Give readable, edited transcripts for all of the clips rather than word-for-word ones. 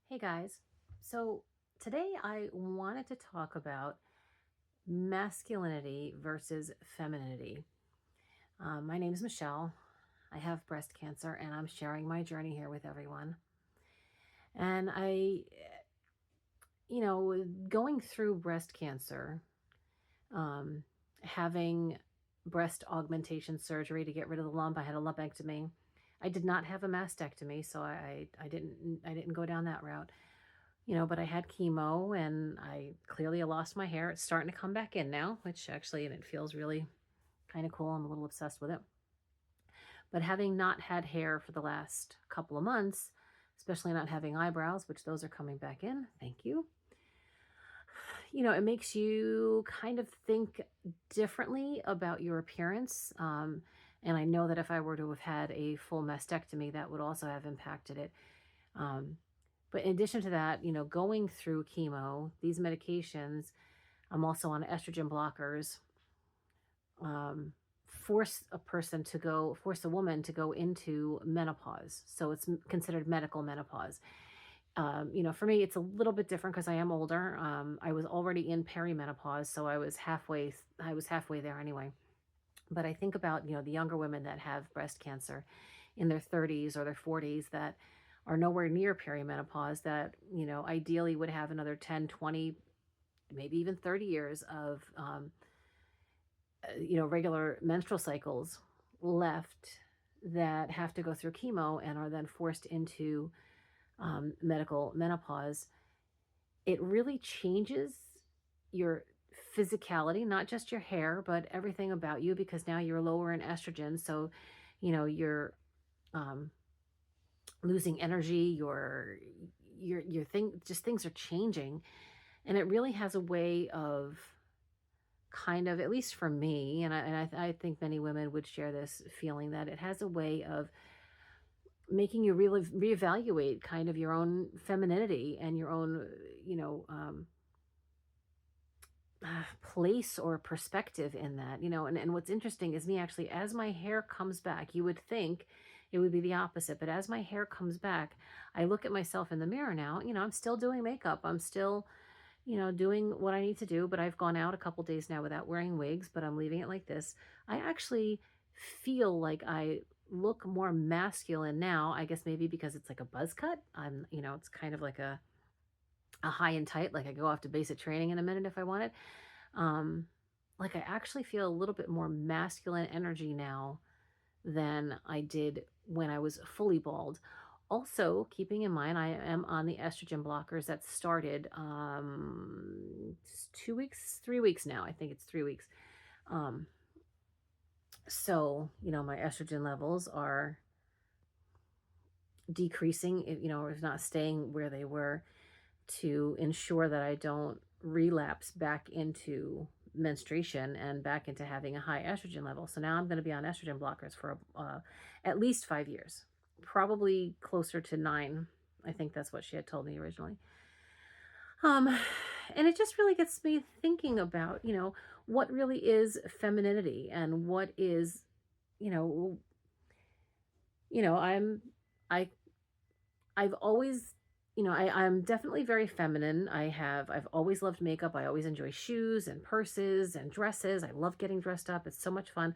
Hey guys, so today I wanted to talk about masculinity versus femininity. My name is Michelle. I have breast cancer and I'm sharing my journey here with everyone. And going through breast cancer, um, having breast augmentation surgery to get rid of the lump, I had a lumpectomy. I did not have a mastectomy, so I didn't go down that route. But I had chemo and I clearly lost my hair. It's starting to come back in now, which actually, and it feels really kind of cool. I'm a little obsessed with it. But having not had hair for the last couple of months, especially not having eyebrows, which those are coming back in, thank you. It makes you kind of think differently about your appearance. And I know that if I were to have had a full mastectomy, that would also have impacted it. Um, but in addition to that, going through chemo, these medications, I'm also on estrogen blockers, force a woman to go into menopause. So it's considered medical menopause. For me, it's a little bit different because I am older. I was already in perimenopause, so I was halfway there anyway. But I think about, the younger women that have breast cancer in their 30s or their 40s that are nowhere near perimenopause that, ideally would have another 10, 20, maybe even 30 years of, regular menstrual cycles left that have to go through chemo and are then forced into medical menopause. It really changes your physicality, not just your hair, but everything about you because now you're lower in estrogen. So, you're um, losing energy, your thing, just things are changing. And it really has a way of kind of, at least for me, and I think many women would share this feeling that it has a way of making you really reevaluate kind of your own femininity and your own, place or perspective in that, and what's interesting is me actually, as my hair comes back, you would think it would be the opposite, but as my hair comes back, I look at myself in the mirror now, I'm still doing makeup. I'm still, doing what I need to do, but I've gone out a couple days now without wearing wigs, but I'm leaving it like this. I actually feel like I look more masculine now, I guess maybe because it's like a buzz cut. It's kind of like a high and tight, like I go off to basic training in a minute if I want it. Um, like I actually feel a little bit more masculine energy now than I did when I was fully bald. Also, keeping in mind, I am on the estrogen blockers that started 2 weeks, 3 weeks now. I think it's 3 weeks. Um, so, my estrogen levels are decreasing, if not staying where they were to ensure that I don't relapse back into menstruation and back into having a high estrogen level. So now I'm going to be on estrogen blockers for at least 5 years, probably closer to 9. I think that's what she had told me originally. Um, and it just really gets me thinking about, what really is femininity and what is, you know, I'm, I I've always, I'm definitely very feminine. I've always loved makeup. I always enjoy shoes and purses and dresses. I love getting dressed up. It's so much fun.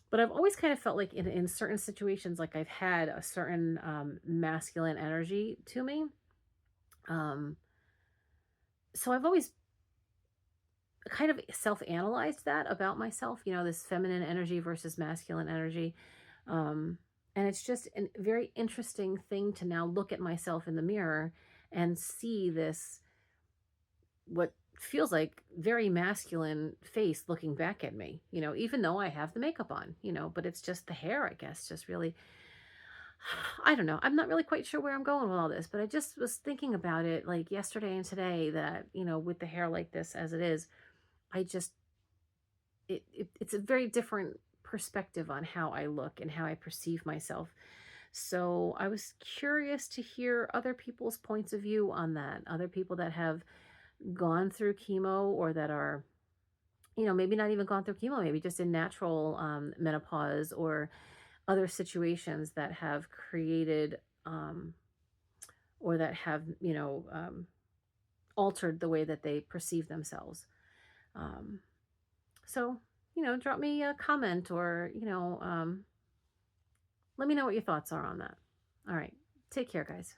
But I've always kind of felt like in certain situations, like I've had a certain masculine energy to me. Um, so I've always kind of self-analyzed that about myself, this feminine energy versus masculine energy. Um, and it's just a very interesting thing to now look at myself in the mirror and see this, what feels like very masculine face looking back at me, even though I have the makeup on, but it's just the hair, I guess, just really, I don't know. I'm not really quite sure where I'm going with all this, but I just was thinking about it like yesterday and today that, with the hair like this as it is, I just it's a very different perspective on how I look and how I perceive myself. So I was curious to hear other people's points of view on that. Other people that have gone through chemo or that are, maybe not even gone through chemo, maybe just in natural menopause or other situations that have created or that have, altered the way that they perceive themselves. Um, so, drop me a comment, or, let me know what your thoughts are on that. All right. Take care, guys.